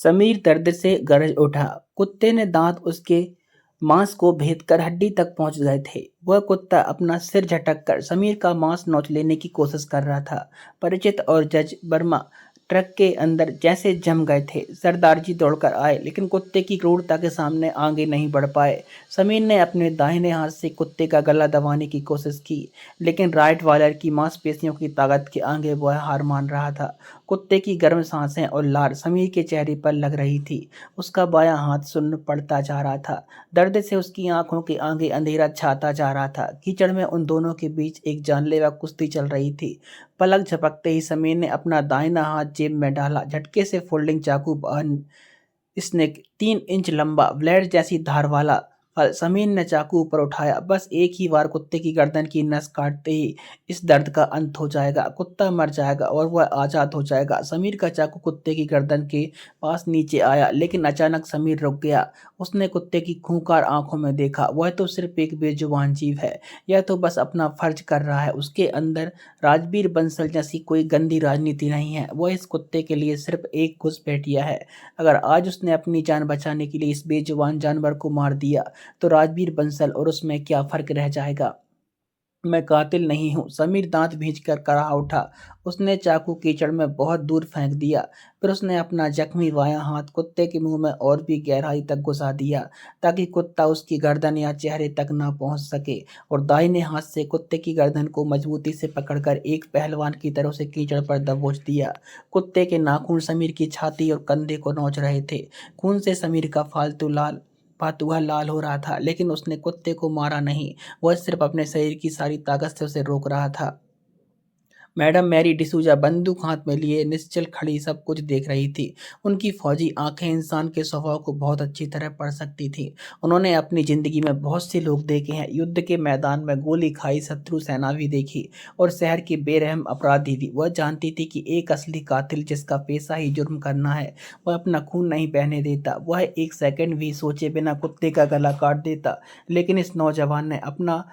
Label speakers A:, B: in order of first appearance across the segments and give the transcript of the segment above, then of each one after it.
A: समीर दर्द से गरज उठा। कुत्ते ने दांत उसके मांस को भेदकर हड्डी तक पहुंच गए थे। वह कुत्ता अपना सिर झटककर समीर का मांस नोच लेने की कोशिश कर रहा था। परिचित और जज वर्मा ट्रक के अंदर जैसे जम गए थे। सरदार जी दौड़कर आए, लेकिन कुत्ते की क्रूरता के सामने आगे नहीं बढ़ पाए। समीर ने अपने दाहिने हाथ से कुत्ते का गला दबाने की कोशिश की, लेकिन राइट वालर की मांसपेशियों की ताकत के आगे वह हार मान रहा था। कुत्ते की गर्म सांसें और लार समीर के चेहरे पर लग रही थी। उसका बायां हाथ सुन्न पड़ता जा रहा था। दर्द से उसकी आंखों के आगे अंधेरा छाता जा रहा था। कीचड़ में उन दोनों के बीच एक जानलेवा कुश्ती चल रही थी। पलक झपकते ही समीर ने अपना दाहिना हाथ जेब में डाला। झटके से फोल्डिंग चाकू बाहर स्नेक 3 इंच लंबा ब्लेड जैसी धार वाला फल समीर ने चाकू ऊपर उठाया। बस एक ही बार कुत्ते की गर्दन की नस काटते ही इस दर्द का अंत हो जाएगा। कुत्ता मर जाएगा और वह आजाद हो जाएगा। समीर का चाकू कुत्ते की गर्दन के पास नीचे आया, लेकिन अचानक समीर रुक गया। उसने कुत्ते की खूंखार आंखों में देखा। वह तो सिर्फ एक बेजुबान जीव है। यह तो बस अपना फर्ज कर रहा है। उसके अंदर राजबीर बंसल जैसी कोई गंदी राजनीति नहीं है। वह इस कुत्ते के लिए सिर्फ एक घुसपैठिया है। अगर आज उसने अपनी जान बचाने के लिए इस बेजुबान जानवर को मार दिया, तो राजबीर बंसल और उसमें क्या फर्क रह जाएगा। मैं कातिल नहीं हूँ। समीर दांत भींचकर कराह उठा। उसने चाकू कीचड़ में बहुत दूर फेंक दिया। फिर उसने अपना जख्मी बायां हाथ कुत्ते के मुंह में और भी गहराई तक घुसा दिया, ताकि कुत्ता उसकी गर्दन या चेहरे तक ना पहुंच सके, और दाहिने हाथ से कुत्ते की गर्दन को मजबूती से पकड़कर एक पहलवान की तरह से कीचड़ पर दबोच दिया। कुत्ते के नाखून समीर की छाती और कंधे को नोच रहे थे। खून से समीर का फातुहा लाल हो रहा था, लेकिन उसने कुत्ते को मारा नहीं। वह सिर्फ अपने शरीर की सारी ताकत से उसे रोक रहा था। मैडम मैरी डिसूजा बंदूक हाथ में लिए निश्चल खड़ी सब कुछ देख रही थी। उनकी फौजी आंखें इंसान के स्वभाव को बहुत अच्छी तरह पढ़ सकती थी। उन्होंने अपनी जिंदगी में बहुत से लोग देखे हैं, युद्ध के मैदान में गोली खाई शत्रु सेना भी देखी, और शहर के बेरहम अपराधी भी। वह जानती थी कि एक असली कातिल, जिसका पेशा ही जुर्म करना है, वह अपना खून नहीं बहने देता। वह एक सेकंड भी सोचे बिना कुत्ते का गला काट देता, लेकिन इस नौजवान ने अपना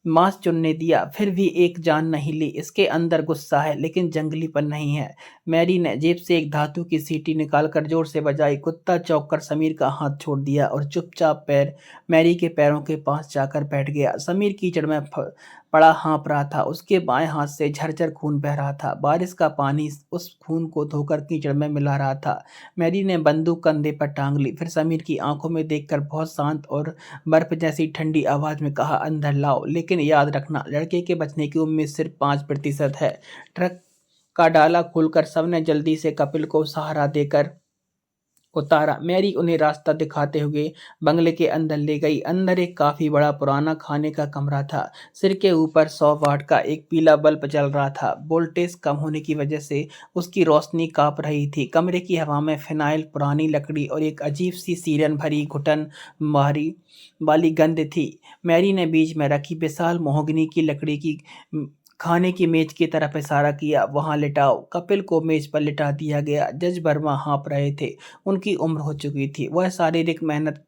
A: मांस चुनने दिया, फिर भी एक जान नहीं ली। इसके अंदर गुस्सा है, लेकिन जंगलीपन नहीं है। मैरी ने जेब से एक धातु की सीटी निकालकर जोर से बजाई। कुत्ता चौंक कर समीर का हाथ छोड़ दिया और चुपचाप पैर मैरी के पैरों के पास जाकर बैठ गया। समीर कीचड़ में पड़ा हाँफ रहा था। उसके बाएं हाथ से झरझर खून बह रहा था। बारिश का पानी उस खून को धोकर कीचड़ में मिला रहा था। मैरी ने बंदूक कंधे पर टांग ली, फिर समीर की आंखों में देखकर बहुत शांत और बर्फ जैसी ठंडी आवाज में कहा, अंदर लाओ, लेकिन याद रखना, लड़के के बचने की उम्मीद सिर्फ 5% है। ट्रक का डाला खोलकर सबने जल्दी से कपिल को सहारा देकर उतारा। मैरी उन्हें रास्ता दिखाते हुए बंगले के अंदर ले गई। अंदर एक काफी बड़ा पुराना खाने का कमरा था। सिर के ऊपर 100 वाट का एक पीला बल्ब जल रहा था। वोल्टेज कम होने की वजह से उसकी रोशनी कांप रही थी। कमरे की हवा में फिनाइल, पुरानी लकड़ी और एक अजीब सी सीरन भरी घुटन मारी वाली गंध थी। मैरी ने बीच में रखी विशाल मोहगनी की लकड़ी की खाने की मेज की तरफ इशारा किया। वहां लिटाओ। कपिल को मेज पर लिटा दिया गया। जज वर्मा हाँफ रहे थे। उनकी उम्र हो चुकी थी। वह शारीरिक मेहनत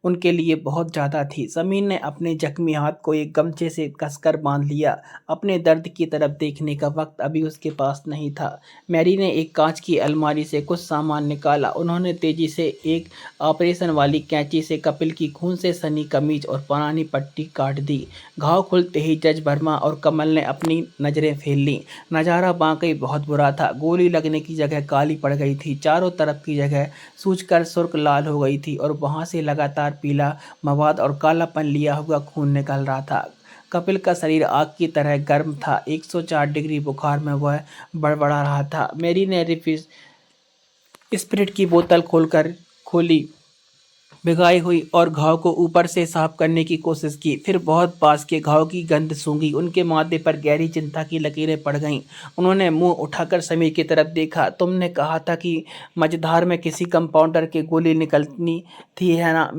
A: उनके लिए बहुत ज्यादा थी। समीर ने अपने जख्मी हाथ को एक गमछे से कसकर बांध लिया। अपने दर्द की तरफ देखने का वक्त अभी उसके पास नहीं था। मैरी ने एक कांच की अलमारी से कुछ सामान निकाला। उन्होंने तेजी से एक ऑपरेशन वाली कैंची से कपिल की खून से सनी कमीज और पुरानी पट्टी काट दी। घाव खुलते ही जज वर्मा और कमल ने अपनी नजरें फेर लीं। नजारा वाकई बहुत बुरा था। गोली लगने की जगह काली पड़ गई थी। चारों तरफ की जगह सूजकर सुर्ख लाल हो गई थी, और वहां से लगातार पीला मवाद और कालापन लिया हुआ खून निकल रहा था। कपिल का शरीर आग की तरह गर्म था। 104 डिग्री बुखार में वह बड़बड़ा रहा था। मेरी ने रिफिल स्पिरिट की बोतल खोली, भिगाई हुई और घाव को ऊपर से साफ करने की कोशिश की। फिर बहुत पास के घाव की गंध सूंघी। उनके माथे पर गहरी चिंता की लकीरें पड़ गईं। उन्होंने मुंह उठाकर समीर की तरफ देखा। तुमने कहा था कि मझधार में किसी कंपाउंडर के गोली निकलनी थी, है ना?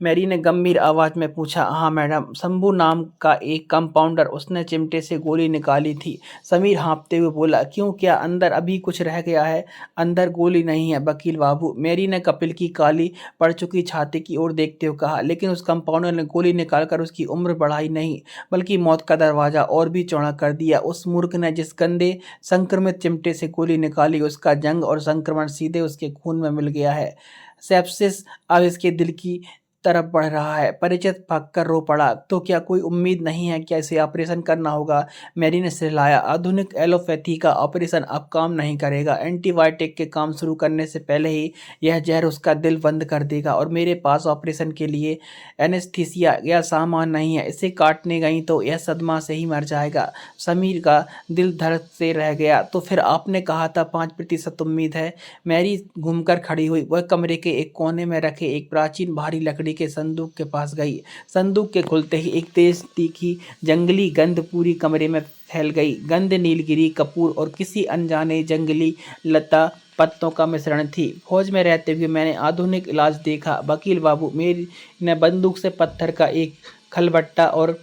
A: मैरी ने गंभीर आवाज में पूछा। हाँ मैडम, शंभू नाम का एक कंपाउंडर, उसने चिमटे से गोली निकाली थी। समीर हाँफते हुए बोला। क्यों, क्या अंदर अभी कुछ रह गया है? अंदर गोली नहीं है वकील बाबू, मैरी ने कपिल की काली पड़ चुकी छाती की ओर देखते हुए कहा। लेकिन उस कंपाउंडर ने गोली निकालकर उसकी उम्र बढ़ाई नहीं, बल्कि मौत का दरवाजा और भी चौड़ा कर दिया। उस मूर्ख ने जिस गंदे संक्रमित चिमटे से गोली निकाली, उसका जंग और संक्रमण सीधे उसके खून में मिल गया है। सेप्सिस अब इसके दिल की तरफ बढ़ रहा है। परिचित भागकर रो पड़ा। तो क्या कोई उम्मीद नहीं है? क्या इसे ऑपरेशन करना होगा? मैरी ने सिर हिलाया। आधुनिक एलोपैथी का ऑपरेशन अब काम नहीं करेगा। एंटीबायोटिक के काम शुरू करने से पहले ही यह जहर उसका दिल बंद कर देगा, और मेरे पास ऑपरेशन के लिए एनेस्थीसिया या सामान नहीं है। इसे काटने गई तो यह सदमा से ही मर जाएगा। समीर का दिल धड़कते रह गया। तो फिर आपने कहा था 5% उम्मीद है। मैरी घूमकर खड़ी हुई। वह कमरे के एक कोने में रखे एक प्राचीन भारी लकड़ी के संदूक के पास गई। संदूक के खुलते ही एक तेज तीखी जंगली गंध पूरी कमरे में फैल गई। गंध नीलगिरी, कपूर और किसी अनजाने जंगली लता पत्तों का मिश्रण थी। फौज में रहते हुए मैंने आधुनिक इलाज देखा वकील बाबू। मेरी ने बंदूक से पत्थर का एक खलबट्टा और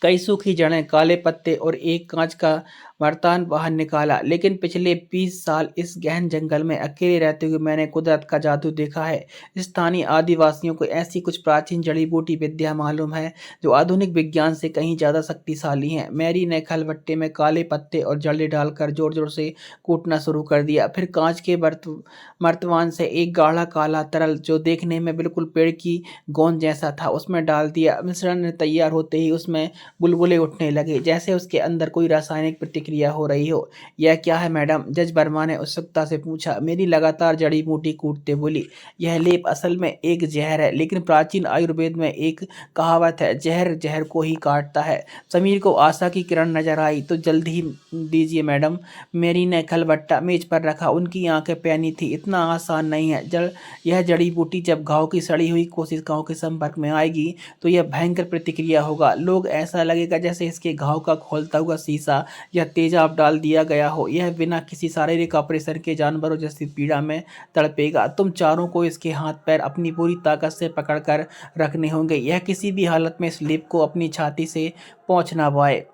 A: कई सूखी जड़ें, काले पत्ते और एक कांच का मर्तान बाहर निकाला। लेकिन पिछले 20 साल इस गहन जंगल में अकेले रहते हुए मैंने कुदरत का जादू देखा है। स्थानीय आदिवासियों को ऐसी कुछ प्राचीन जड़ी बूटी विद्या मालूम है जो आधुनिक विज्ञान से कहीं ज्यादा शक्तिशाली है। मैरी ने खलबट्टे में काले पत्ते और जड़ें डालकर जोर जोर से कूटना शुरू कर दिया। फिर कांच के मर्तवान से एक गाढ़ा काला तरल, जो देखने में बिल्कुल पेड़ की गोंद जैसा था, उसमें डाल दिया। मिश्रण तैयार होते ही उसमें बुलबुले उठने लगे, जैसे उसके अंदर कोई रासायनिक प्रतिक्रिया हो रही हो। यह क्या है मैडम? जज वर्मा ने उत्सुकता से पूछा। मेरी लगातार जड़ी बूटी कूटते बोली। यह लेप असल में एक जहर है, लेकिन प्राचीन आयुर्वेद में एक कहावत है, जहर जहर को ही काटता है। समीर को आशा की किरण नजर आई। तो जल्द ही दीजिए मैडम। मेरी ने खलबट्टा मेज पर रखा। उनकी आंखें पैनी थी। इतना आसान नहीं है। यह जड़ी बूटी जब घाव की सड़ी हुई कोशिकाओं के संपर्क में आएगी तो यह भयंकर प्रतिक्रिया होगा। लोग ऐसा लगेगा जैसे इसके घाव का खोलता हुआ शीशा या तेजाब डाल दिया गया हो। यह बिना किसी शारीरिक ऑपरेशन के जानवरों जैसी पीड़ा में तड़पेगा। तुम चारों को इसके हाथ पैर अपनी पूरी ताकत से पकड़कर रखने होंगे। यह किसी भी हालत में स्लीप को अपनी छाती से पहुंच ना पाए।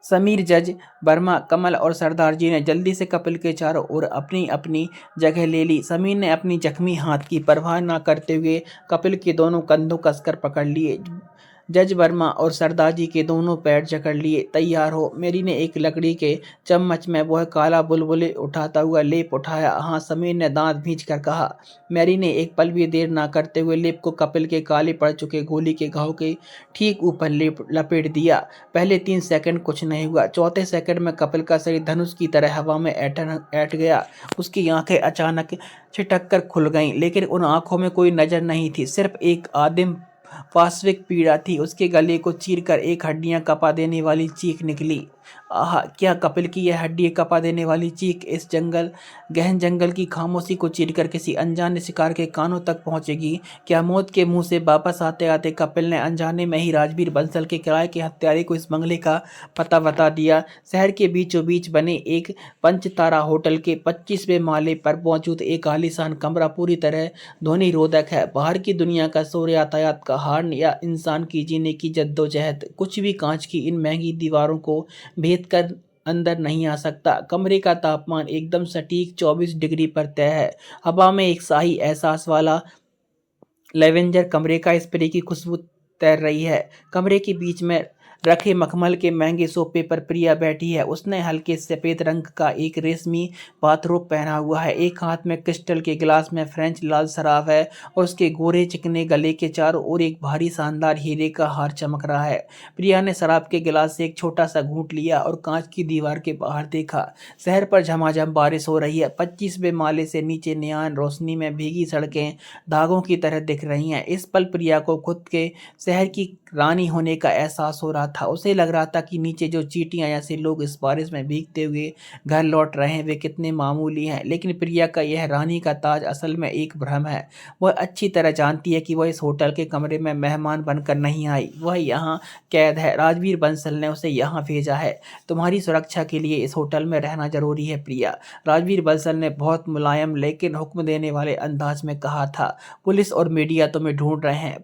A: समीर, जज वर्मा, कमल और सरदार जी ने जल्दी से कपिल के चारों ओर अपनी अपनी जगह ले ली। समीर ने अपनी जख्मी हाथ की परवाह न करते हुए कपिल के दोनों कंधों कसकर पकड़ लिए। जज वर्मा और सरदार जी के दोनों पैर जकड़ लिए। तैयार हो। मेरी ने एक लकड़ी के चम्मच में वह काला बुलबुले उठाता हुआ लेप उठाया। हाँ, समीर ने दांत भींच कर कहा। मैरी ने एक पल भी देर ना करते हुए लेप को कपिल के काले पड़ चुके गोली के घाव के ठीक ऊपर लपेट दिया। पहले 3 सेकंड कुछ नहीं हुआ। चौथे सेकंड में कपिल का शरीर धनुष की तरह हवा में ऐठ गया। उसकी आंखें अचानक छिटक कर खुल गईं, लेकिन उन आंखों में कोई नजर नहीं थी, सिर्फ एक आदिम पाश्विक पीड़ा थी। उसके गले को चीरकर एक हड्डियां कपा देने वाली चीख निकली। आह! क्या कपिल की यह हड्डी कपा देने वाली चीख इस गहन जंगल की खामोशी को चीरकर किसी अनजाने शिकार के कानों तक पहुंचेगी? क्या मौत के मुंह से वापस आते आते कपिल ने अनजाने में ही राजवीर बंसल के किराए के हत्यारे को इस बंगले का पता बता दिया? शहर के बीचों बीच बने एक पंचतारा होटल के 25वें माले पर मौजूद एक आलीशान कमरा पूरी तरह ध्वनि रोधक है। बाहर की दुनिया का शोर, यातायात का हॉर्न या इंसान की जीने की जद्दोजहद, कुछ भी कांच की इन महंगी दीवारों को भेद कर अंदर नहीं आ सकता। कमरे का तापमान एकदम सटीक 24 डिग्री पर तय है। हवा में एक शाही एहसास वाला लेवेंजर कमरे का स्प्रे की खुशबू तैर रही है। कमरे के बीच में रखे मखमल के महंगे सोफे पर प्रिया बैठी है। उसने हल्के सफेद रंग का एक रेशमी बाथरोब पहना हुआ है। एक हाथ में क्रिस्टल के गिलास में फ्रेंच लाल शराब है और उसके गोरे चिकने गले के चारों ओर एक भारी शानदार हीरे का हार चमक रहा है। प्रिया ने शराब के गिलास से एक छोटा सा घूंट लिया और कांच की दीवार के बाहर देखा। शहर पर झमाझम बारिश हो रही है। 25वें माले से नीचे नियान रोशनी में भीगी सड़कें धागों की तरह दिख रही हैं। इस पल प्रिया को खुद के शहर की रानी होने का एहसास हो रहा था। उसे लग रहा था कि नीचे जो चींटियां जैसे लोग इस बारिश में भीगते हुए घर लौट रहे हैं वे कितने मामूली हैं, लेकिन प्रिया का यह रानी का ताज असल में एक भ्रम है। वह अच्छी तरह जानती है कि वह इस होटल के कमरे में मेहमान बनकर नहीं आई, वह यहाँ कैद है। राजवीर बंसल ने उसे यहाँ भेजा है। तुम्हारी सुरक्षा के लिए इस होटल में रहना जरूरी है प्रिया, राजवीर बंसल ने बहुत मुलायम लेकिन हुक्म देने वाले अंदाज में कहा था। पुलिस और मीडिया तुम्हें ढूंढ रहे हैं।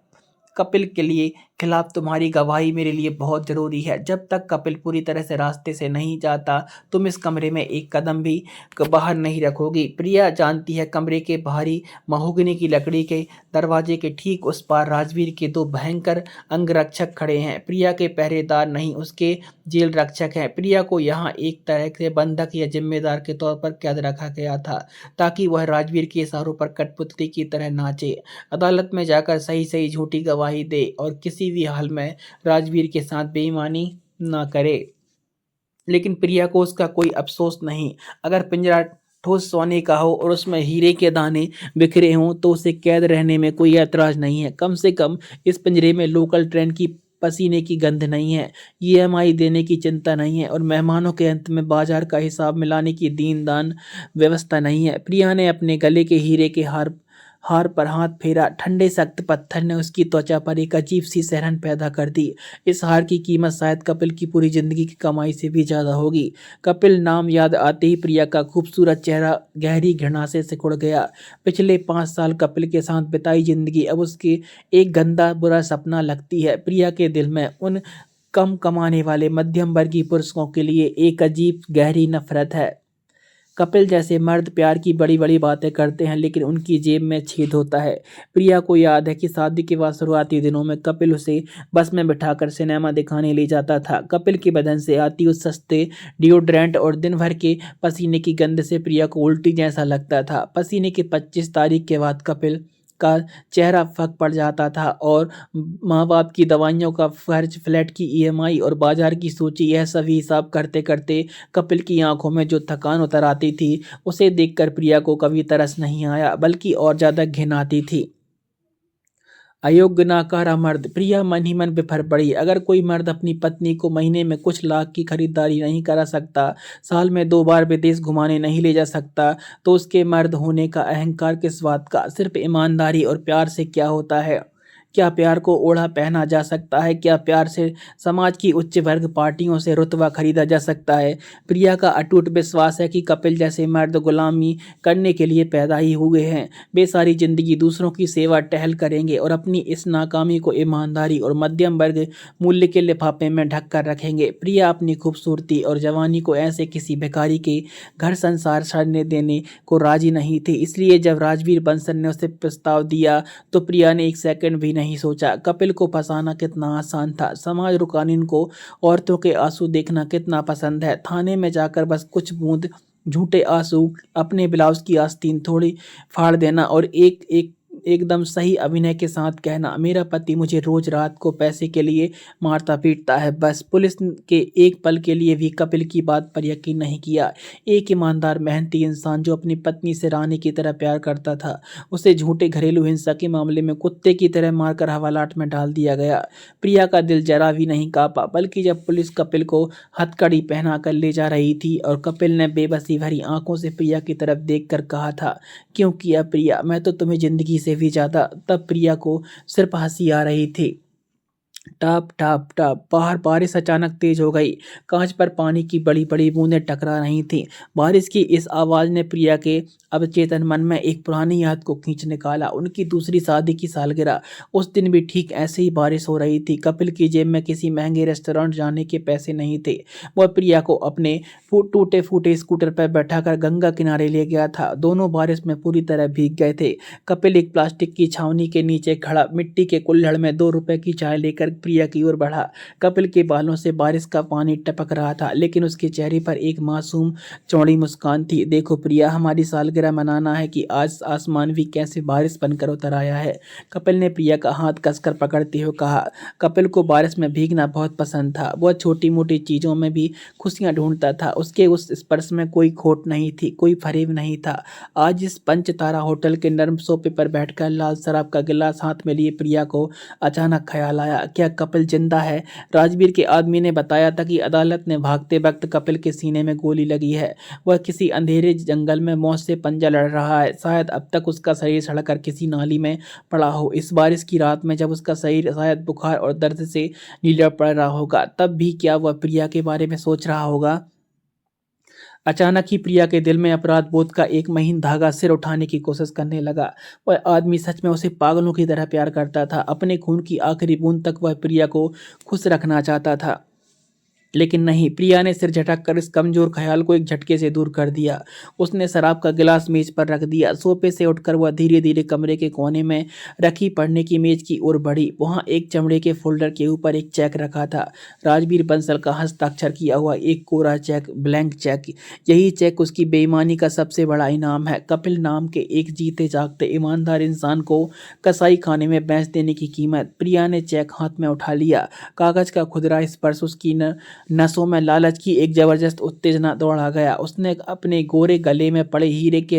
A: कपिल के लिए खिलाफ तुम्हारी गवाही मेरे लिए बहुत जरूरी है। जब तक कपिल पूरी तरह से रास्ते से नहीं जाता तुम इस कमरे में एक कदम भी बाहर नहीं रखोगी। प्रिया जानती है कमरे के बाहरी महोगनी की लकड़ी के दरवाजे के ठीक उस पार राजवीर के दो भयंकर अंगरक्षक खड़े हैं। प्रिया के पहरेदार नहीं, उसके जेल रक्षक हैं। प्रिया को यहाँ एक तरह से बंधक या जिम्मेदार के तौर पर कैद रखा गया था ताकि वह राजवीर के इशारों पर कठपुतली की तरह नाचे, अदालत में जाकर सही सही झूठी गवाही दे और किसी भी हाल में राजवीर के साथ बेईमानी ना करे। लेकिन प्रिया को उसका कोई अफसोस नहीं। अगर पिंजरा ठोस सोने का हो और उसमें हीरे के दाने बिखरे हों तो उसे कैद रहने में कोई ऐतराज नहीं है। कम से कम इस पिंजरे में लोकल ट्रेन की पसीने की गंध नहीं है, ईएमआई देने की चिंता नहीं है और मेहमानों के अंत में बाजार का हिसाब मिलाने की दीनदान व्यवस्था नहीं है। प्रिया ने अपने गले के हीरे के हार हार पर हाथ फेरा। ठंडे सख्त पत्थर ने उसकी त्वचा पर एक अजीब सी सहरन पैदा कर दी। इस हार की कीमत शायद कपिल की पूरी जिंदगी की कमाई से भी ज्यादा होगी। कपिल नाम याद आते ही प्रिया का खूबसूरत चेहरा गहरी घृणा से सिकुड़ गया। पिछले 5 साल कपिल के साथ बिताई जिंदगी अब उसके एक गंदा बुरा सपना लगती है। प्रिया के दिल में उन कम कमाने वाले मध्यम वर्गीय पुरुषों के लिए एक अजीब गहरी नफरत है। कपिल जैसे मर्द प्यार की बड़ी बड़ी बातें करते हैं लेकिन उनकी जेब में छेद होता है। प्रिया को याद है कि शादी के बाद शुरुआती दिनों में कपिल उसे बस में बिठाकर सिनेमा दिखाने ले जाता था। कपिल के बदन से आती उस सस्ते डिओड्रेंट और दिन भर के पसीने की गंध से प्रिया को उल्टी जैसा लगता था। पसीने की 25 तारीख के बाद कपिल का चेहरा फक पड़ जाता था और माँ बाप की दवाइयों का खर्च, फ्लैट की ईएमआई और बाजार की सूची, यह सभी हिसाब करते करते कपिल की आंखों में जो थकान उतर आती थी उसे देखकर प्रिया को कभी तरस नहीं आया बल्कि और ज्यादा घिन आती थी। अयोग्य नाकारा मर्द, प्रिया मन ही मन बिफर पड़ी। अगर कोई मर्द अपनी पत्नी को महीने में कुछ लाख की खरीदारी नहीं करा सकता, साल में 2 बार विदेश घुमाने नहीं ले जा सकता, तो उसके मर्द होने का अहंकार किस बात का। सिर्फ ईमानदारी और प्यार से क्या होता है? क्या प्यार को ओढ़ा पहना जा सकता है? क्या प्यार से समाज की उच्च वर्ग पार्टियों से रुतबा खरीदा जा सकता है? प्रिया का अटूट विश्वास है कि कपिल जैसे मर्द गुलामी करने के लिए पैदा ही हुए हैं। वे सारी जिंदगी दूसरों की सेवा टहल करेंगे और अपनी इस नाकामी को ईमानदारी और मध्यम वर्ग मूल्य के लिफाफे में ढक कर रखेंगे। प्रिया अपनी खूबसूरती और जवानी को ऐसे किसी भिखारी के घर संसार छाड़ने देने को राजी नहीं थी। इसलिए जब राजवीर बंसल ने उसे प्रस्ताव दिया तो प्रिया ने एक सेकंड भी नहीं सोचा। कपिल को फंसाना कितना आसान था। समाज और कानून को औरतों के आंसू देखना कितना पसंद है। थाने में जाकर बस कुछ बूंद झूठे आंसू, अपने ब्लाउज की आस्तीन थोड़ी फाड़ देना और एकदम सही अभिनय के साथ कहना, मेरा पति मुझे रोज रात को पैसे के लिए मारता पीटता है। बस पुलिस के एक पल के लिए भी कपिल की बात पर यकीन नहीं किया। एक ईमानदार मेहनती इंसान जो अपनी पत्नी से रानी की तरह प्यार करता था, उसे झूठे घरेलू हिंसा के मामले में कुत्ते की तरह मारकर हवालात में डाल दिया गया। प्रिया का दिल जरा भी नहीं कांपा, बल्कि जब पुलिस कपिल को हथकड़ी पहना कर ले जा रही थी और कपिल ने बेबसी भरी आंखों से प्रिया की तरफ देखकर कहा था, क्यों किया प्रिया, मैं तो तुम्हें जिंदगी से भी ज्यादा। तब प्रिया को सिर्फ हंसी आ रही थी। टप टप टप बाहर बारिश अचानक तेज हो गई। कांच पर पानी की बड़ी बड़ी बूंदें टकरा रही थीं। बारिश की इस आवाज ने प्रिया के अवचेतन मन में एक पुरानी याद को खींच निकाला। उनकी दूसरी शादी की सालगिरह। उस दिन भी ठीक ऐसे ही बारिश हो रही थी। कपिल की जेब में किसी महंगे रेस्टोरेंट जाने के पैसे नहीं थे। वह प्रिया को अपने टूटे फूटे स्कूटर पर बैठाकर गंगा किनारे ले गया था। दोनों बारिश में पूरी तरह भीग गए थे। कपिल एक प्लास्टिक की छावनी के नीचे खड़ा मिट्टी के कुल्हड़ में 2 रुपए की चाय लेकर प्रिया की ओर बढ़ा। कपिल के बालों से बारिश का पानी टपक रहा था लेकिन उसके चेहरे पर एक मासूम चौड़ी मुस्कान थी। देखो प्रिया, हमारी सालगिरह मनाना है कि आज आसमान भी कैसे बारिश बनकर उतर आया है। कपिल ने प्रिया का हाथ कसकर पकड़ते हुए कहा। कपिल को बारिश में भीगना बहुत पसंद था। वह छोटी मोटी चीजों में भी खुशियां ढूंढता था। उसके उस स्पर्श में कोई खोट नहीं थी, कोई फरेब नहीं था। आज इस पंचतारा होटल के नर्म सोफे पर बैठकर लाल शराब का गिलास हाथ में लिए प्रिया को अचानक ख्याल आया, क्या कपिल जिंदा है। राजवीर के आदमी ने बताया था कि अदालत ने भागते वक्त कपिल के सीने में गोली लगी है। वह किसी अंधेरे जंगल में मौत से पंजा लड़ रहा है। शायद अब तक उसका शरीर सड़कर किसी नाली में पड़ा हो। इस बारिश की रात में जब उसका शरीर शायद बुखार और दर्द से नीला पड़ रहा होगा, तब भी क्या वह प्रिया के बारे में सोच रहा होगा? अचानक ही प्रिया के दिल में अपराध बोध का एक महीन धागा सिर उठाने की कोशिश करने लगा। वह आदमी सच में उसे पागलों की तरह प्यार करता था। अपने खून की आखिरी बूंद तक वह प्रिया को खुश रखना चाहता था। लेकिन नहीं, प्रिया ने सिर झटक कर इस कमजोर ख्याल को एक झटके से दूर कर दिया। उसने शराब का गिलास मेज पर रख दिया। सोफे से उठकर वह धीरे धीरे कमरे के कोने में रखी पढ़ने की मेज की ओर बढ़ी। वहां एक चमड़े के फोल्डर के ऊपर एक चेक रखा था। राजवीर बंसल का हस्ताक्षर किया हुआ एक कोरा चेक, ब्लैंक चेक। यही चेक उसकी बेईमानी का सबसे बड़ा इनाम है। कपिल नाम के एक जीते जागते ईमानदार इंसान को कसाई खाने में बेच देने की कीमत। प्रिया ने चेक हाथ में उठा लिया। कागज का खुदरा स्पर्श उसकी नसों में लालच की एक जबरदस्त उत्तेजना दौड़ा गया। उसने अपने गोरे गले में पड़े हीरे के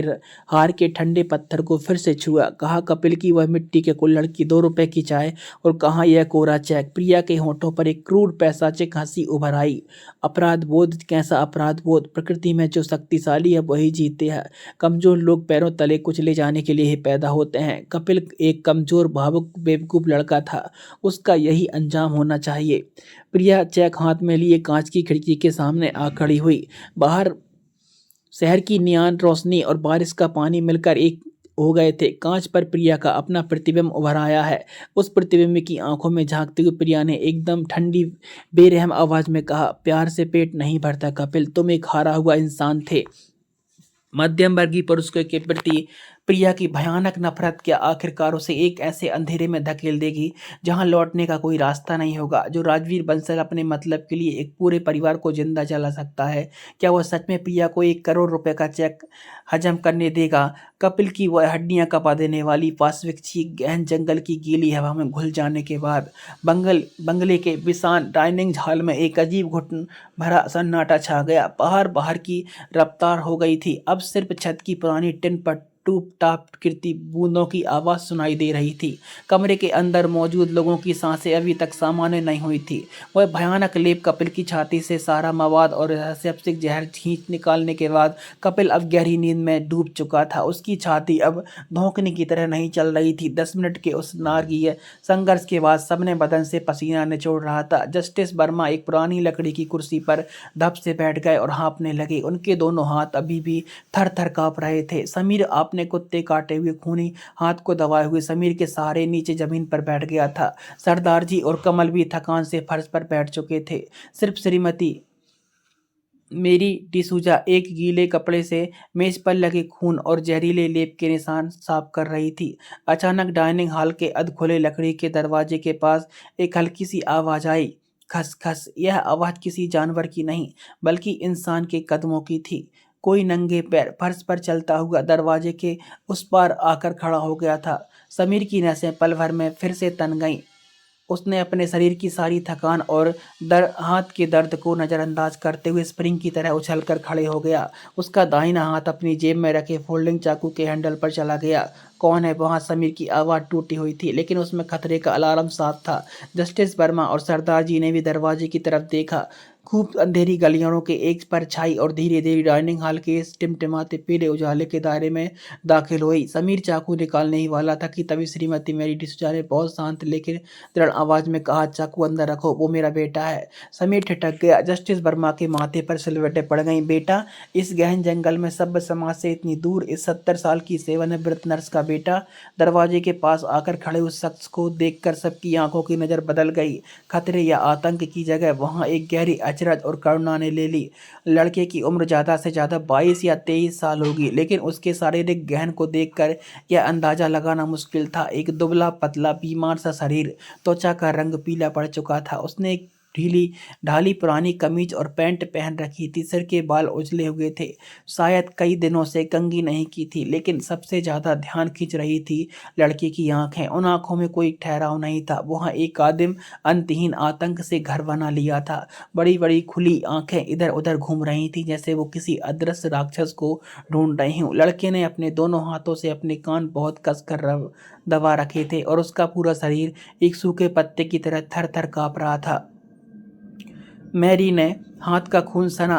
A: हार के ठंडे पत्थर को फिर से छुआ। कहा कपिल की वह मिट्टी के कुल्हड़ की 2 रुपए की चाय, और कहा यह कोरा चेक। प्रिया के होठों पर एक क्रूर पैशाचिक हंसी उभर आई। अपराध बोध? कैसा अपराध बोध? प्रकृति में जो शक्तिशाली है वही जीते हैं। कमजोर लोग पैरों तले कुचले जाने के लिए ही पैदा होते हैं। कपिल एक कमजोर, भावुक, बेवकूफ लड़का था। उसका यही अंजाम होना चाहिए। प्रिया चेक हाथ में लिए कांच की खिड़की के सामने आ खड़ी हुई। बाहर शहर की नियान रोशनी और बारिश का पानी मिलकर एक हो गए थे। कांच पर प्रिया का अपना प्रतिबिंब उभर आया है। उस प्रतिबिंब की आंखों में झांकते हुए प्रिया ने एकदम ठंडी, बेरहम आवाज में कहा, प्यार से पेट नहीं भरता कपिल, तुम एक हारा हुआ इंसान थे। मध्यम वर्गीय पुरुषों के प्रति प्रिया की भयानक नफरत क्या आखिरकार उसे एक ऐसे अंधेरे में धकेल देगी जहां लौटने का कोई रास्ता नहीं होगा। जो राजवीर बंसल अपने मतलब के लिए एक पूरे परिवार को जिंदा जला सकता है, क्या वह सच में प्रिया को 1 करोड़ रुपए का चेक हजम करने देगा? कपिल की वह हड्डियां कपा देने वाली पाशविक चीख गहन जंगल की गीली हवा में घुल जाने के बाद बंगले के विशाल डाइनिंग हॉल में एक अजीब घुटन भरा सन्नाटा छा गया। बाहर की रफ्तार हो गई थी। अब सिर्फ छत की पुरानी टिन पर टूप टाप गिरती बूंदों की आवाज सुनाई दे रही थी। कमरे के अंदर मौजूद लोगों की सांसें अभी तक सामान्य नहीं हुई थी। वह भयानक लेप कपिल की छाती से सारा मवाद और सेप्टिक जहर खींच निकालने के बाद कपिल अब गहरी नींद में डूब चुका था। उसकी छाती अब धोंकने की तरह नहीं चल रही थी। 10 मिनट के उस नारकीय संघर्ष के बाद सबने बदन से पसीना निचोड़ रहा था। जस्टिस वर्मा एक पुरानी लकड़ी की कुर्सी पर धप से बैठ गए और हाँफने लगे। उनके दोनों हाथ अभी भी थर थर कांप रहे थे। समीर आपने कुत्ते काटे हुए खूनी हाथ को दबाए हुए समीर के सहारे नीचे जमीन पर बैठ गया था। सरदार जी और कमल भी थकान से फर्श पर बैठ चुके थे। सिर्फ श्रीमती मेरी डिसूजा एक गीले कपड़े से मेज पर लगे खून और जहरीले लेप के निशान साफ कर रही थी। अचानक डाइनिंग हॉल के अधखुले लकड़ी के दरवाजे के पास एक हल्की सी आवाज आई, खस खस। यह आवाज किसी जानवर की नहीं बल्कि इंसान के कदमों की थी। कोई नंगे पैर फर्श पर चलता हुआ दरवाजे के उस पार आकर खड़ा हो गया था। समीर की नसें पल भर में फिर से तन गईं। उसने अपने शरीर की सारी थकान और हाथ के दर्द को नज़रअंदाज करते हुए स्प्रिंग की तरह उछलकर खड़े हो गया। उसका दाहिना हाथ अपनी जेब में रखे फोल्डिंग चाकू के हैंडल पर चला गया। कौन है वहाँ? समीर की आवाज़ टूटी हुई थी, लेकिन उसमें खतरे का अलार्म साफ था। जस्टिस वर्मा और सरदार जी ने भी दरवाजे की तरफ देखा। खूब अंधेरी गलियारों के एक परछाई और धीरे धीरे डाइनिंग हॉल के इस टिमटिमाते पीले उजाले के दायरे में दाखिल हुई। समीर चाकू निकालने ही वाला था कि तभी श्रीमती मेरी डिसूजा ने बहुत शांत लेकिन दृढ़ आवाज में कहा, चाकू अंदर रखो, वो मेरा बेटा है। समीर ठिठक गया। जस्टिस वर्मा के माथे पर सिलवटें पड़ गईं। बेटा? इस गहन जंगल में सभ्य समाज से इतनी दूर इस 70 साल की सेवानिवृत्त नर्स का बेटा? दरवाजे के पास आकर खड़े उस शख्स को देखकर सबकी आंखों की नजर बदल गई। खतरे या आतंक की जगह वहां एक गहरी अचरज और करुणा ने ले ली। लड़के की उम्र ज्यादा से ज्यादा 22 या 23 साल होगी, लेकिन उसके शारीरिक गहन को देखकर यह अंदाजा लगाना मुश्किल था। एक दुबला पतला बीमार सा शरीर, त्वचा का रंग पीला पड़ चुका था। उसने ढीली ढाली पुरानी कमीज और पैंट पहन रखी थी। सिर के बाल उजले हुए थे, शायद कई दिनों से कंघी नहीं की थी। लेकिन सबसे ज्यादा ध्यान खींच रही थी लड़के की आंखें। उन आंखों में कोई ठहराव नहीं था। वहाँ एक आदिम अंतहीन आतंक से घर बना लिया था। बड़ी बड़ी खुली आंखें इधर उधर घूम रही थी, जैसे वो किसी अदृश्य राक्षस को ढूंढ रही हूँ। लड़के ने अपने दोनों हाथों से अपने कान बहुत कसकर दबा रखे थे और उसका पूरा शरीर एक सूखे पत्ते की तरह थर थर कांप रहा था। मैरी ने हाथ का खून सना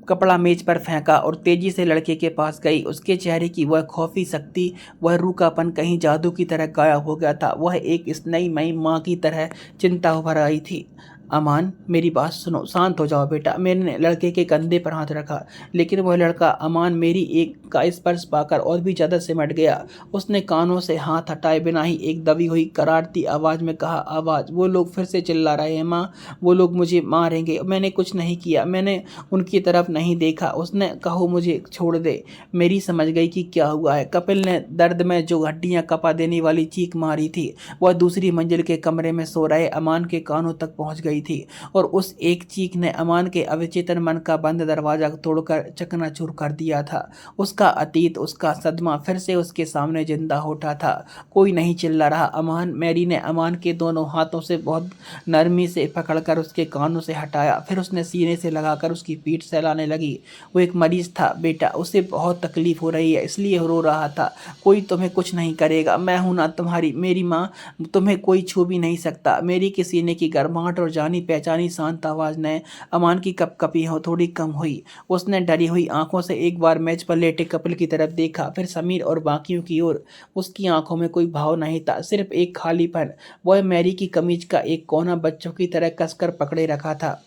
A: कपड़ा मेज पर फेंका और तेजी से लड़के के पास गई। उसके चेहरे की वह खौफी शक्ति, वह रूखापन कहीं जादू की तरह गायब हो गया था। वह एक स्नेहमयी माँ की तरह चिंता भर आई थी। अमान, मेरी बात सुनो, शांत हो जाओ बेटा। मैंने लड़के के कंधे पर हाथ रखा, लेकिन वह लड़का अमान मेरी एक का स्पर्श पाकर और भी ज्यादा सिमट गया। उसने कानों से हाथ हटाए बिना ही एक दबी हुई करारती आवाज में कहा, आवाज, वो लोग फिर से चिल्ला रहे हैं माँ, वो लोग मुझे मारेंगे। मैंने कुछ नहीं किया, मैंने उनकी तरफ नहीं देखा। उसने कहो मुझे छोड़ दे। मेरी समझ गई कि क्या हुआ है। कपिल ने दर्द में जो हड्डियां कपा देने वाली चीख मारी थी, वह दूसरी मंजिल के कमरे में सो रहे अमान के कानों तक पहुंच गई थी। और उस एक चीख ने अमान के अवचेतन मन का बंद दरवाजा तोड़कर चकनाचूर कर दिया था। उसका अतीत, उसका सदमा फिर से उसके सामने जिंदा हो उठा था। कोई नहीं चिल्ला रहा। अमान, मैरी ने अमान के दोनों हाथों से बहुत नरमी से पकड़कर उसके कानों से हटाया। फिर उसने सीने से लगाकर उसकी पीठ सहलाने लगी। वो एक मरीज था बेटा, उसे बहुत तकलीफ हो रही है, इसलिए रो रहा था। कोई तुम्हें कुछ नहीं करेगा, मैं हूं ना तुम्हारी मेरी माँ, तुम्हें कोई छू भी नहीं सकता। मेरी के सीने की गर्माहट और जानी पहचानी शांत आवाज ने अमान की कपकपी हो थोड़ी कम हुई। उसने डरी हुई आंखों से एक बार मेज पर लेटे कपिल की तरफ देखा, फिर समीर और बाकियों की ओर। उसकी आंखों में कोई भाव नहीं था, सिर्फ एक खालीपन। वह मैरी की कमीज का एक कोना बच्चों की तरह कसकर पकड़े रखा था।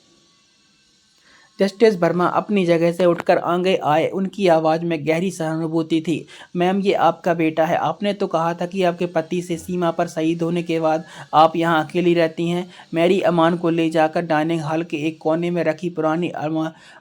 A: जस्टिस वर्मा अपनी जगह से उठकर आगे आए। उनकी आवाज में गहरी सहानुभूति थी। मैम, ये आपका बेटा है। आपने तो कहा था कि आपके पति से सीमा पर शहीद होने के बाद आप यहाँ अकेली रहती हैं। मैरी अमान को ले जाकर डाइनिंग हॉल के एक कोने में रखी पुरानी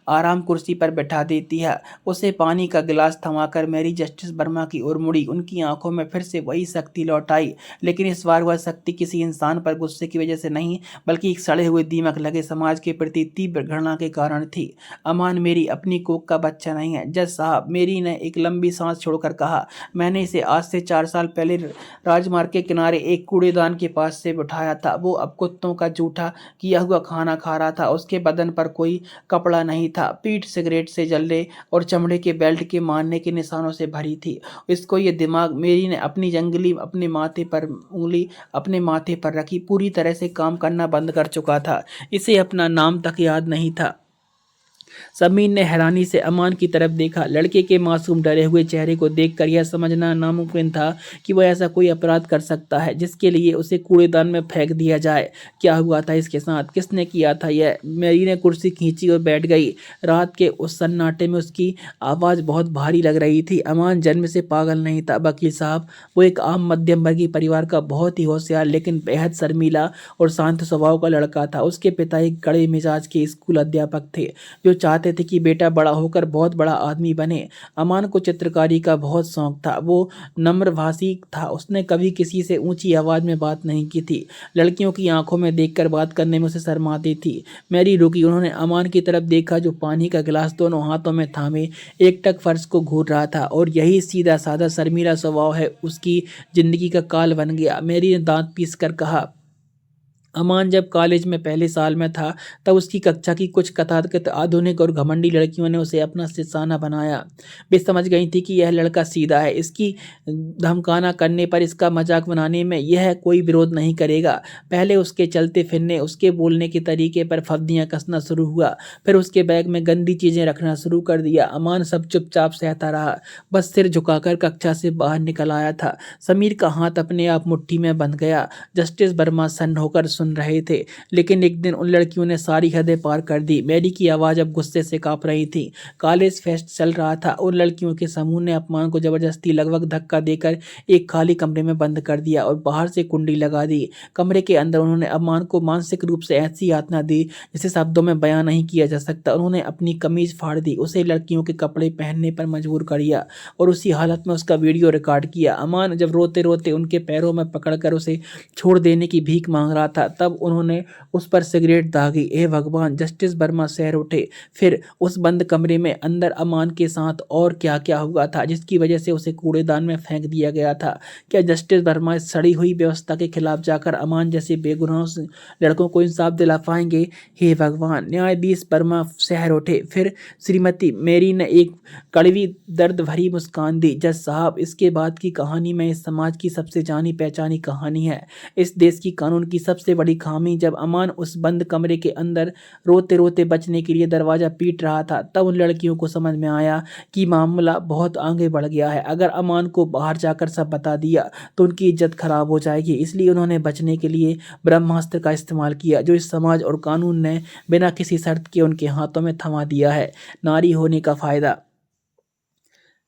A: आराम कुर्सी पर बैठा देती है। उसे पानी का गिलास थमाकर मैरी जस्टिस वर्मा की ओर मुड़ी। उनकी आंखों में फिर से वही शक्ति लौट आई, लेकिन इस बार वह शक्ति किसी इंसान पर गुस्से की वजह से नहीं, बल्कि एक सड़े हुए दीमक लगे समाज के प्रति तीव्र घृणा के कारण थी। अमान मेरी अपनी कोख का बच्चा नहीं है जज साहब, मेरी ने एक लंबी सांस छोड़कर कहा। मैंने इसे आज से 4 साल पहले राजमार्ग के किनारे एक कूड़ेदान के पास से उठाया था। वो अब कुत्तों का जूठा किया हुआ खाना खा रहा था। उसके बदन पर कोई कपड़ा नहीं था, पीठ सिगरेट से जलने और चमड़े के बेल्ट के मारने के निशानों से भरी थी। इसको ये दिमाग, मेरी ने अपनी जंगली उंगली अपने माथे पर रखी, पूरी तरह से काम करना बंद कर चुका था। इसे अपना नाम तक याद नहीं था। समीर ने हैरानी से अमान की तरफ देखा। लड़के के मासूम डरे हुए चेहरे को देखकर यह समझना नामुमकिन था कि वह ऐसा कोई अपराध कर सकता है जिसके लिए उसे कूड़ेदान में फेंक दिया जाए। क्या हुआ था इसके साथ, किसने किया था यह? मैरी ने कुर्सी खींची और बैठ गई। रात के उस सन्नाटे में उसकी आवाज बहुत भारी लग रही थी। अमान जन्म से पागल नहीं था वकील साहब। वो एक आम मध्यम वर्गीय परिवार का बहुत ही होशियार लेकिन बेहद शर्मीला और शांत स्वभाव का लड़का था। उसके पिता एक कड़े मिजाज के स्कूल अध्यापक थे जो चाहते थे कि बेटा बड़ा होकर बहुत बड़ा आदमी बने। अमान को चित्रकारी का बहुत शौक था। वो नम्रभाषी था। उसने कभी किसी से ऊंची आवाज में बात नहीं की थी। लड़कियों की आंखों में देखकर बात करने में उसे शर्माती थी। मैरी रुकी। उन्होंने अमान की तरफ देखा जो पानी का गिलास दोनों हाथों में थामे एकटक फर्श को घूर रहा था। और यही सीधा साधा शर्मीला स्वभाव है उसकी जिंदगी का काल बन गया। मैरी ने दांत पीस कर कहा। अमान जब कॉलेज में पहले साल में था तब उसकी कक्षा की कुछ कथाकथित आधुनिक और घमंडी लड़कियों ने उसे अपना सिरसाना बनाया। वे समझ गई थी कि यह लड़का सीधा है, इसकी धमकाना करने पर, इसका मजाक बनाने में यह कोई विरोध नहीं करेगा। पहले उसके चलते फिरने, उसके बोलने के तरीके पर फब्तियां कसना शुरू हुआ, फिर उसके बैग में गंदी चीजें रखना शुरू कर दिया। अमान सब चुपचाप सहता रहा, बस सिर झुकाकर कक्षा से बाहर निकल आया था। समीर का हाथ अपने आप मुट्ठी में बंध गया। जस्टिस वर्मा सन्न होकर सुन रहे थे, लेकिन एक दिन उन लड़कियों ने सारी हदें पार कर दी। मैरी की आवाज अब गुस्से से कांप रही थी। कॉलेज फेस्ट चल रहा था। उन लड़कियों के समूह ने अपमान को जबरदस्ती लगभग धक्का देकर एक खाली कमरे में बंद कर दिया और बाहर से कुंडी लगा दी। कमरे के अंदर उन्होंने अपमान को मानसिक रूप से ऐसी यातना दी जिसे शब्दों में बयां नहीं किया जा सकता। उन्होंने अपनी कमीज फाड़ दी, उसे लड़कियों के कपड़े पहनने पर मजबूर कर दिया और उसी हालत में उसका वीडियो रिकॉर्ड किया। अमान जब रोते रोते उनके पैरों में पकड़कर उसे छोड़ देने की भीख मांग रहा था तब उन्होंने उस पर सिगरेट दागी। हे भगवान! जस्टिस वर्मा सहर उठे। फिर उस बंद कमरे में अंदर अमान के साथ और क्या-क्या हुआ था जिसकी वजह से उसे कूड़ेदान में फेंक दिया गया था? क्या जस्टिस वर्मा इस सड़ी हुई व्यवस्था के खिलाफ जाकर अमान जैसे बेगुनाह लड़कों को इंसाफ दिला पाएंगे? हे भगवान! न्यायाधीश वर्मा सहर उठे। फिर श्रीमती मेरी ने एक कड़वी दर्द भरी मुस्कान दी। जज साहब, इसके बाद की कहानी में इस समाज की सबसे जानी पहचानी कहानी है। इस देश की कानून की सबसे बड़ी खामी, जब अमान उस बंद कमरे के अंदर रोते रोते बचने के लिए दरवाजा पीट रहा था, तब उन लड़कियों को समझ में आया कि मामला बहुत आगे बढ़ गया है। अगर अमान को बाहर जाकर सब बता दिया तो उनकी इज्जत खराब हो जाएगी। इसलिए उन्होंने बचने के लिए ब्रह्मास्त्र का इस्तेमाल किया, जो इस समाज और कानून ने बिना किसी शर्त के उनके हाथों में थमा दिया है। नारी होने का फायदा।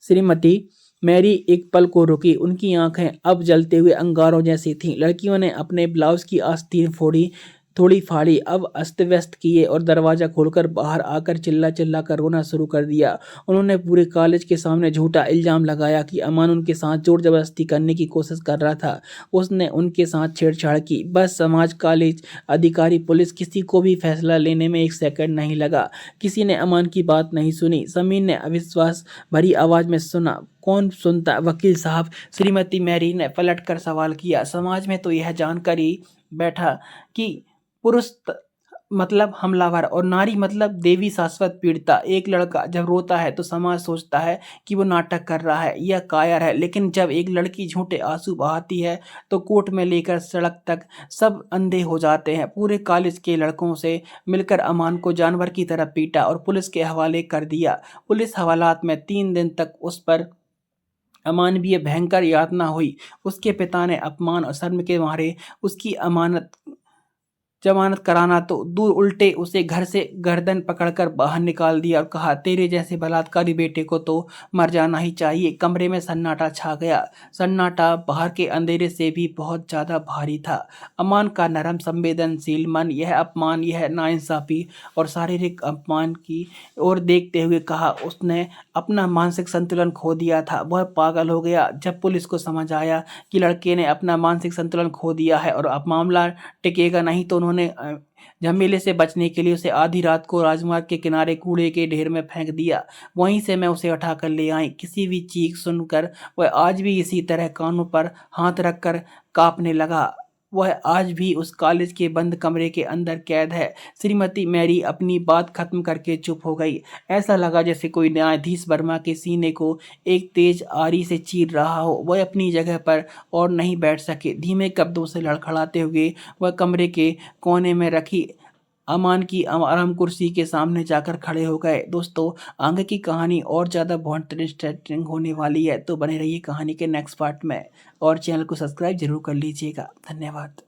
A: श्रीमती मैरी एक पल को रुकी। उनकी आंखें अब जलते हुए अंगारों जैसी थीं। लड़कियों ने अपने ब्लाउज की आस्तीन थोड़ी फाड़ी, अब अस्त व्यस्त किए और दरवाजा खोलकर बाहर आकर चिल्ला चिल्ला कर रोना शुरू कर दिया। उन्होंने पूरे कॉलेज के सामने झूठा इल्जाम लगाया कि अमान उनके साथ जोर जबरदस्ती करने की कोशिश कर रहा था। उसने उनके साथ छेड़छाड़ की। बस समाज, कॉलेज, अधिकारी, पुलिस, किसी को भी फैसला लेने में एक सेकंड नहीं लगा। किसी ने अमान की बात नहीं सुनी। समीर ने अविश्वास भरी आवाज में सुना। कौन सुनता? वकील साहब, श्रीमती मैरी ने पलटकर सवाल किया। समाज में तो यह जानकर ही बैठा कि पुरुष मतलब हमलावर और नारी मतलब देवी शाश्वत पीड़िता। एक लड़का जब रोता है तो समाज सोचता है कि वो नाटक कर रहा है या कायर है, लेकिन जब एक लड़की झूठे आंसू बहाती है तो कोर्ट में लेकर सड़क तक सब अंधे हो जाते हैं। पूरे कॉलेज के लड़कों से मिलकर अमान को जानवर की तरह पीटा और पुलिस के हवाले कर दिया। पुलिस हवालात में 3 दिन तक उस पर अमानवीय भयंकर यातना हुई। उसके पिता ने अपमान और शर्म के मारे उसकी जमानत कराना तो दूर, उल्टे उसे घर से गर्दन पकड़कर बाहर निकाल दिया और कहा, तेरे जैसे बलात्कारी बेटे को तो मर जाना ही चाहिए। कमरे में सन्नाटा छा गया। सन्नाटा बाहर के अंधेरे से भी बहुत ज्यादा भारी था। अमान का नरम संवेदनशील मन यह अपमान, यह नाइंसाफी और शारीरिक अपमान की ओर देखते हुए कहा, उसने अपना मानसिक संतुलन खो दिया था। वह पागल हो गया। जब पुलिस को समझ आया कि लड़के ने अपना मानसिक संतुलन खो दिया है और अब मामला टिकेगा नहीं, तो उन्होंने झमेले से बचने के लिए उसे आधी रात को राजमार्ग के किनारे कूड़े के ढेर में फेंक दिया। वहीं से मैं उसे उठाकर ले आई। किसी भी चीख सुनकर वह आज भी इसी तरह कानों पर हाथ रखकर कांपने लगा। वह आज भी उस कॉलेज के बंद कमरे के अंदर कैद है। श्रीमती मैरी अपनी बात खत्म करके चुप हो गई। ऐसा लगा जैसे कोई न्यायाधीश वर्मा के सीने को एक तेज आरी से चीर रहा हो। वह अपनी जगह पर और नहीं बैठ सके। धीमे कदमों से लड़खड़ाते हुए वह कमरे के कोने में रखी अमान की आराम कुर्सी के सामने जाकर खड़े हो गए। दोस्तों, आगे की कहानी और ज़्यादा बहुत इंटरेस्टिंग होने वाली है, तो बने रहिए कहानी के नेक्स्ट पार्ट में और चैनल को सब्सक्राइब जरूर कर लीजिएगा। धन्यवाद।